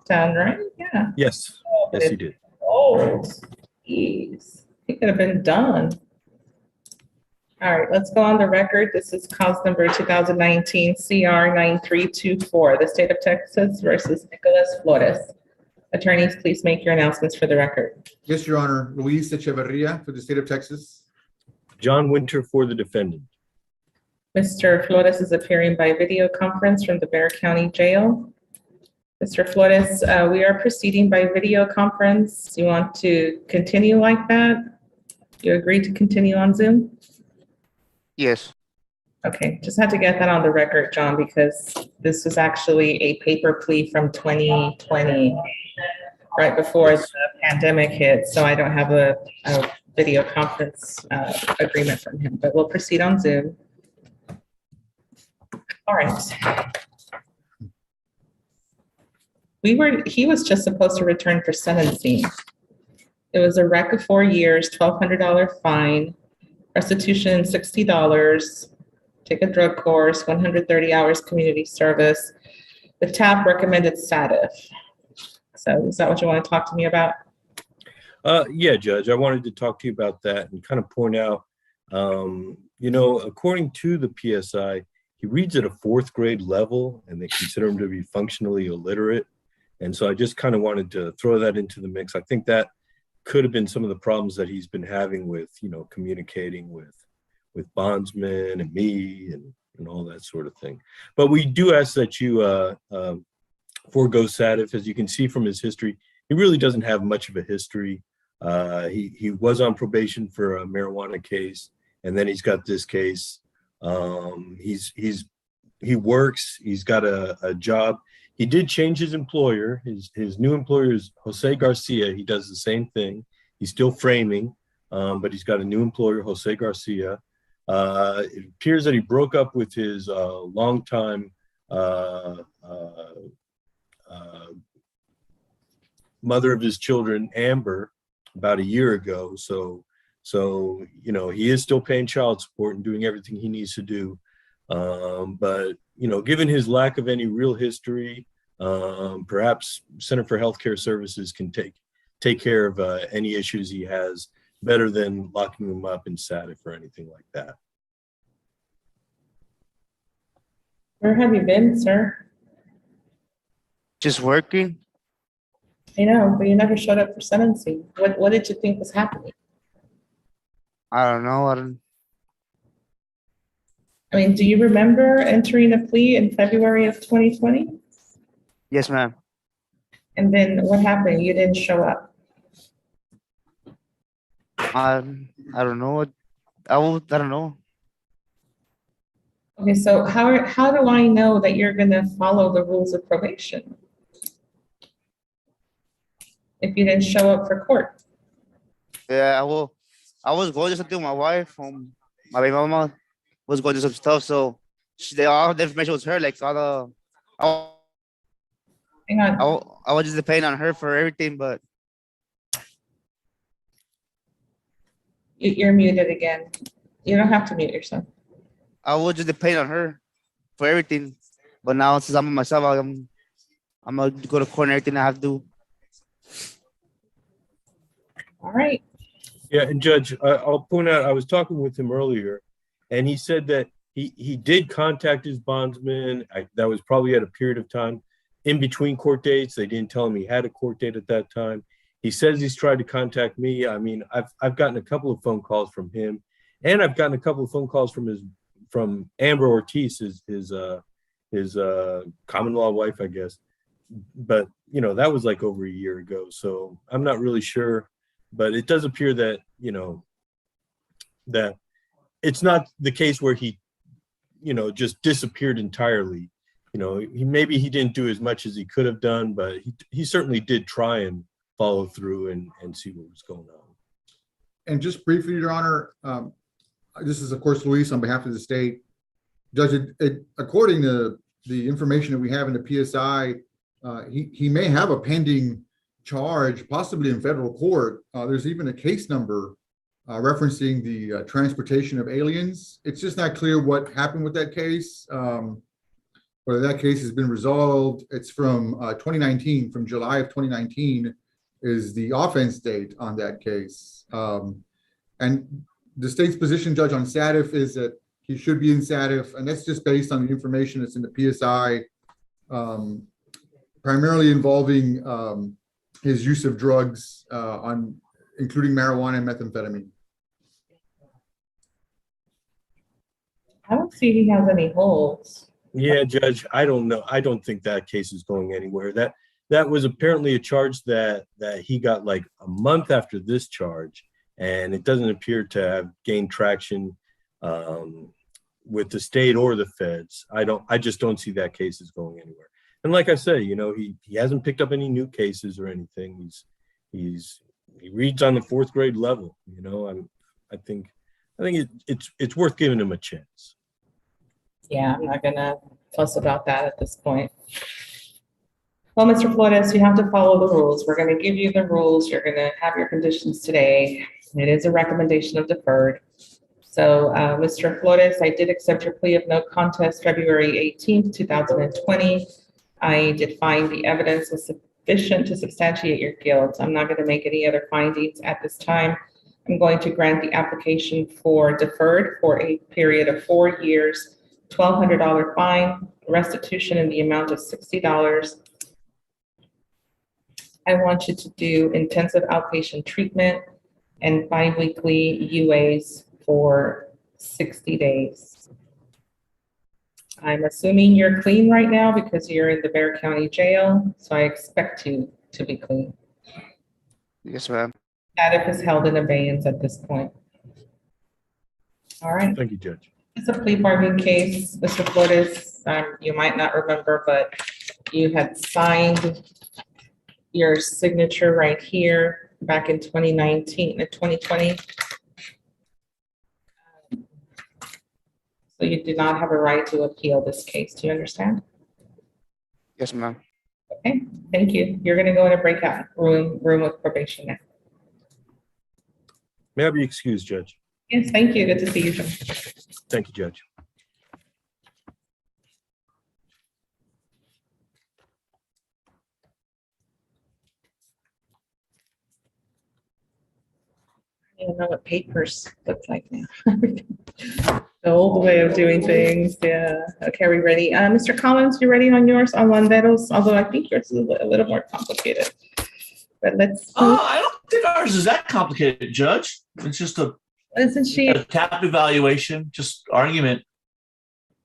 Done, right? Yeah. Yes, But yes, he it's did. old. Jeez. He could have been done. All right, let's go on the record. This is cause number 2019 CR 9324, the state of Texas versus Nicholas Flores. Attorneys, please make your announcements for the record. Yes, Your Honor. Luis Echeverria for the state of Texas. John Winter for the defendant. Mr. Flores is appearing by video conference from the Bexar County Jail. Mr. Flores, we are proceeding by video conference. You want to continue like that? You agree to continue on Zoom? Yes. Okay, just had to get that on the record, John, because this was actually a paper plea from 2020, right before the pandemic hit. So I don't have a video conference agreement from him, but we'll proceed on Zoom. All right. He was just supposed to return for sentencing. It was a wreck of 4 years, $1,200 fine, restitution $60, take a drug course, 130 hours community service. The TAP recommended SATIF. So is that what you want to talk to me about? Yeah, Judge, I wanted to talk to you about that and kind of point out, according to the PSI, he reads at a 4th grade level and they consider him to be functionally illiterate. And so I just kind of wanted to throw that into the mix. I think that could have been some of the problems that he's been having with, communicating with bondsmen and me and all that sort of thing. But we do ask that you forego SATIF. As you can see from his history, he really doesn't have much of a history. He was on probation for a marijuana case, and then he's got this case. He works. He's got a job. He did change his employer. His new employer is Jose Garcia. He does the same thing. He's still framing, but he's got a new employer, Jose Garcia. It appears that he broke up with his longtime mother of his children, Amber, about a year ago. So he is still paying child support and doing everything he needs to do. But given his lack of any real history, perhaps Center for Healthcare Services can take care of any issues he has better than locking him up in SATIF or anything like that. Where have you been, sir? Just working. I know, but you never showed up for sentencing. What did you think was happening? I don't know. I mean, do you remember entering a plea in February of 2020? Yes, ma'am. And then what happened? You didn't show up. I don't know. I don't know. Okay, so how do I know that you're going to follow the rules of probation if you didn't show up for court? Yeah, I was going to something with my wife. My baby mama was going to some stuff, so all the information was her. Like all the, Hang on. I was just depending on her for everything, but You're muted again. You don't have to mute yourself. I was just depending on her for everything. But now since I'm myself, I'm gonna go to court and everything I have to do. All right. Yeah, and Judge, I'll point out, I was talking with him earlier, and he said that he did contact his bondsman. That was probably at a period of time in between court dates. They didn't tell him he had a court date at that time. He says he's tried to contact me. I mean, I've gotten a couple of phone calls from him, and I've gotten a couple of phone calls from Amber Ortiz, his common law wife, I guess. But that was like over a year ago, so I'm not really sure. But it does appear that that it's not the case where he just disappeared entirely. Maybe he didn't do as much as he could have done, but he certainly did try and follow through and see what was going on. And just briefly, Your Honor, this is, of course, Luis on behalf of the state. Judge, according to the information that we have in the PSI, he may have a pending charge, possibly in federal court. There's even a case number referencing the transportation of aliens. It's just not clear what happened with that case. whether that case has been resolved. It's from 2019, from July of 2019 is the offense date on that case. And the state's position, Judge, on SATIF is that he should be in SATIF, and that's just based on the information that's in the PSI, primarily involving his use of drugs, including marijuana and methamphetamine. I don't see he has any holds. Yeah, Judge, I don't know. I don't think that case is going anywhere. That was apparently a charge that he got like a month after this charge, and it doesn't appear to have gained traction with the state or the feds. I just don't see that case is going anywhere. And like I say, you know, he hasn't picked up any new cases or anything. He reads on the 4th grade level. You know, I think it's worth giving him a chance. Yeah, I'm not gonna fuss about that at this point. Well, Mr. Flores, you have to follow the rules. We're gonna give you the rules. You're gonna have your conditions today. It is a recommendation of deferred. So, Mr. Flores, I did accept your plea of no contest February 18th, 2020. I did find the evidence was sufficient to substantiate your guilt. I'm not gonna make any other findings at this time. I'm going to grant the application for deferred for a period of 4 years, $1,200 fine, restitution in the amount of $60. I want you to do intensive outpatient treatment and biweekly UAs for 60 days. I'm assuming you're clean right now because you're in the Bexar County Jail, so I expect you to be clean. Yes, ma'am. Status is held in abeyance at this point. All right. Thank you, Judge. It's a plea bargain case, Mr. Flores. You might not remember, but you had signed your signature right here back in 2020. So you do not have a right to appeal this case. Do you understand? Yes, ma'am. Okay, thank you. You're gonna go in a breakout room with probation now. May I be excused, Judge? Yes, thank you. Good to see you, John. Thank you, Judge. I don't know what papers look like now. The old way of doing things, yeah. Okay, are we ready? Mr. Collins, you ready on yours, on Landeros? Although I think yours is a little more complicated. But let's. I don't think ours is that complicated, Judge. It's just Isn't she? a tap evaluation, just argument.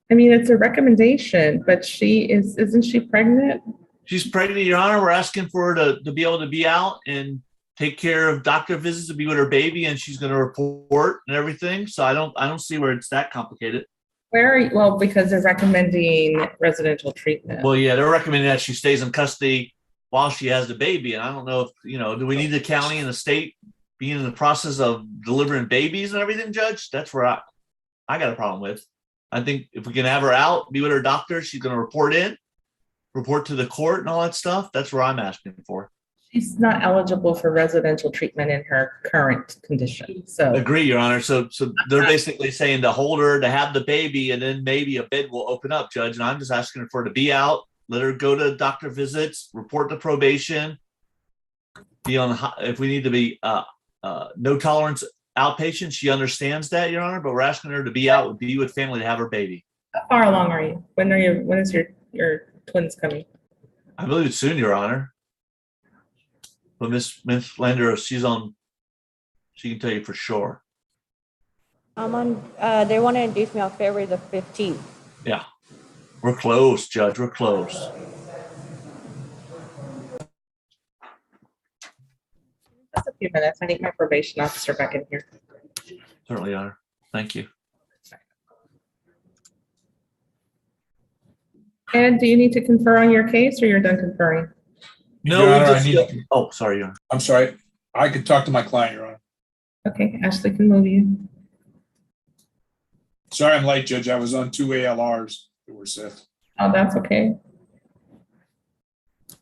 I mean, it's a recommendation, but isn't she pregnant? She's pregnant, Your Honor. We're asking for her to be able to be out and take care of doctor visits, to be with her baby, and she's going to report and everything. So I don't see where it's that complicated. Where are you? Well, because they're recommending residential treatment. Well, yeah, they're recommending that she stays in custody while she has the baby. And I don't know if, do we need the county and the state being in the process of delivering babies and everything, Judge? That's where I got a problem with. I think if we can have her out, be with her doctor, she's going to report to the court and all that stuff. That's where I'm asking for. She's not eligible for residential treatment in her current condition, so. Agree, Your Honor. So they're basically saying to hold her, to have the baby, and then maybe a bed will open up, Judge. And I'm just asking for her to be out, let her go to doctor visits, report to probation, be on, if we need to be no tolerance outpatient. She understands that, Your Honor, but we're asking her to be out, be with family, to have her baby. How far along are you? When is your twins coming? I believe it's soon, Your Honor. But Miss Lander, she can tell you for sure. I'm on, they want to induce me on February the 15th. Yeah, we're close, Judge, we're close. Just a few minutes. I need my probation officer back in here. Certainly, Your Honor. Thank you. Ed, do you need to confer on your case or you're done conferring? No, Your we Honor, just, oh, sorry, Your Honor. I'm sorry. I could talk to my client, Your Honor. Okay, Ashley can move you. Sorry I'm late, Judge. I was on 2 ALRs that were set. Oh, that's okay.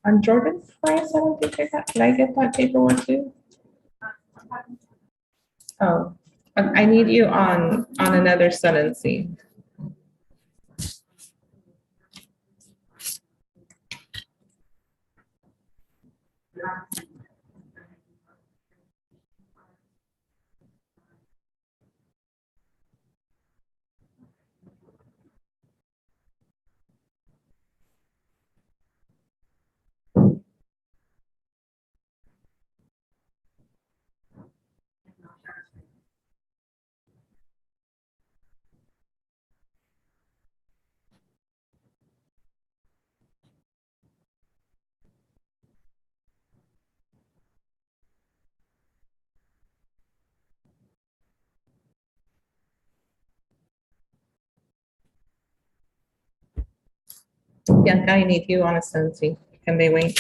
On Jordan's price, I don't think I got, did I get that paperwork too? Oh, I need you on another sentencing. Bianca, I need you on a sentencing. Can they wait?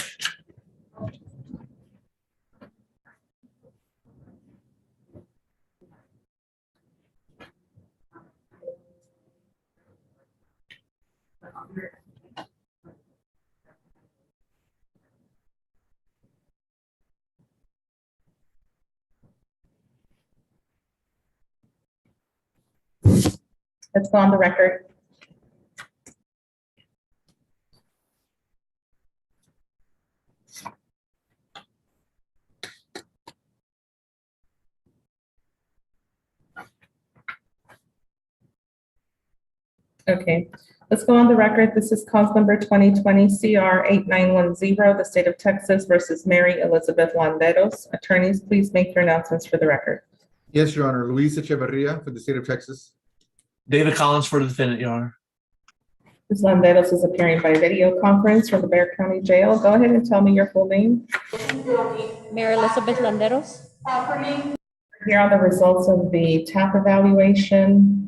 Let's go on the record. Okay, let's go on the record. This is cause number 2020 CR 8910, the state of Texas versus Mary Elizabeth Landeros. Attorneys, please make your announcements for the record. Yes, Your Honor. Luis Echeverria for the state of Texas. David Collins for the defendant, Your Honor. Ms. Landeros is appearing by video conference from the Bexar County Jail. Go ahead and tell me your full name. Mary Elizabeth Landeros. Here are the results of the TAP evaluation.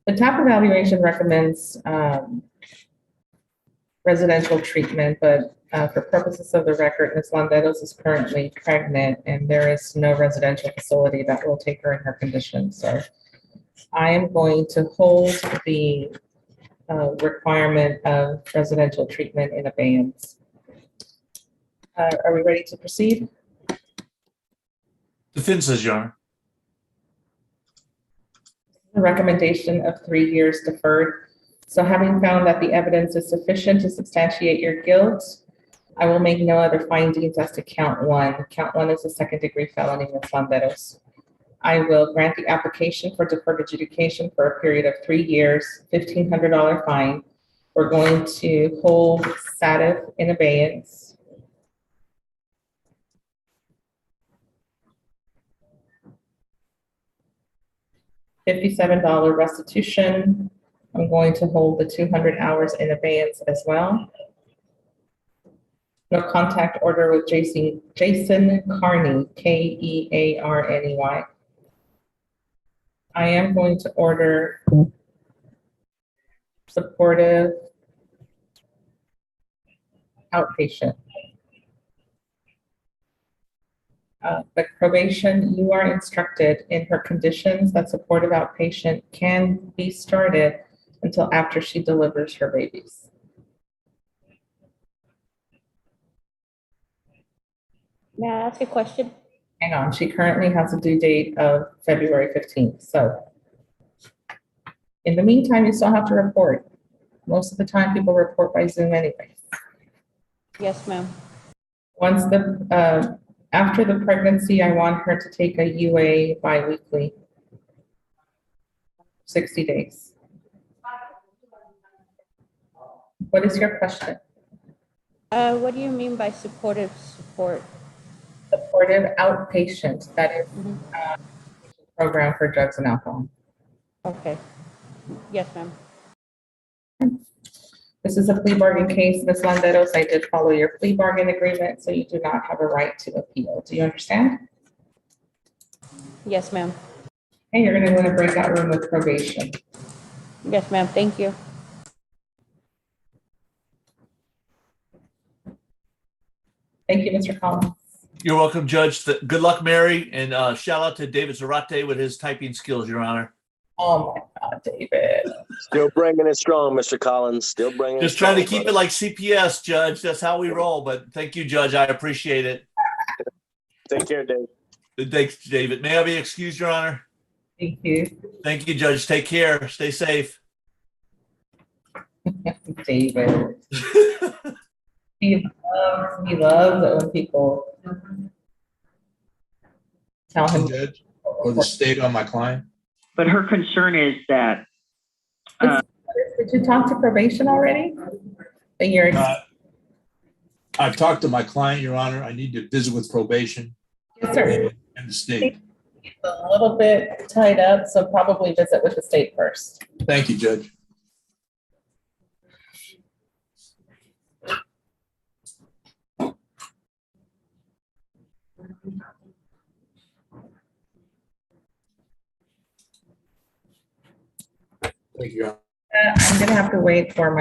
The TAP evaluation recommends residential treatment, but for purposes of the record, Ms. Landeros is currently pregnant and there is no residential facility that will take her in her condition. So I am going to hold the requirement of residential treatment in abeyance. Are we ready to proceed? Defenses, Your Honor. The recommendation of 3 years deferred. So having found that the evidence is sufficient to substantiate your guilt, I will make no other findings as to count one. Count one is a second-degree felony with Landeros. I will grant the application for deferred adjudication for a period of 3 years, $1,500 fine. We're going to hold SATIF in abeyance. $57 restitution. I'm going to hold the 200 hours in abeyance as well. No contact order with Jason Carney, Kearney. I am going to order supportive outpatient. But probation, you are instructed in her conditions that supportive outpatient can be started until after she delivers her babies. May I ask a question? Hang on, she currently has a due date of February 15th. So in the meantime, you still have to report. Most of the time people report by Zoom anyway. Yes, ma'am. Once after the pregnancy, I want her to take a UA biweekly, 60 days. What is your question? What do you mean by supportive support? Supportive outpatient, that is program for drugs and alcohol. Okay. Yes, ma'am. This is a plea bargain case, Ms. Landeros. I did follow your plea bargain agreement, so you do not have a right to appeal. Do you understand? Yes, ma'am. And you're going to go in a breakout room with probation. Yes, ma'am. Thank you. Thank you, Mr. Collins. You're welcome, Judge. Good luck, Mary, and shout out to David Zarate with his typing skills, Your Honor. Oh my God, David. Still bringing it strong, Mr. Collins. Still bringing Just it strong. trying to keep it like CPS, Judge. That's how we roll. But thank you, Judge. I appreciate it. Take care, Dave. Thanks, David. May I be excused, Your Honor? Thank you. Thank you, Judge. Take care. Stay safe. David. He loves it when people tell him. Judge, or the state on my client. But her concern is that, Did you talk to probation already? That you're, I've talked to my client, Your Honor. I need to visit with probation yes, sir. and the state. He's a little bit tied up, so probably visit with the state first. Thank you, Judge. Thank you, Your Honor. I'm gonna have to wait for my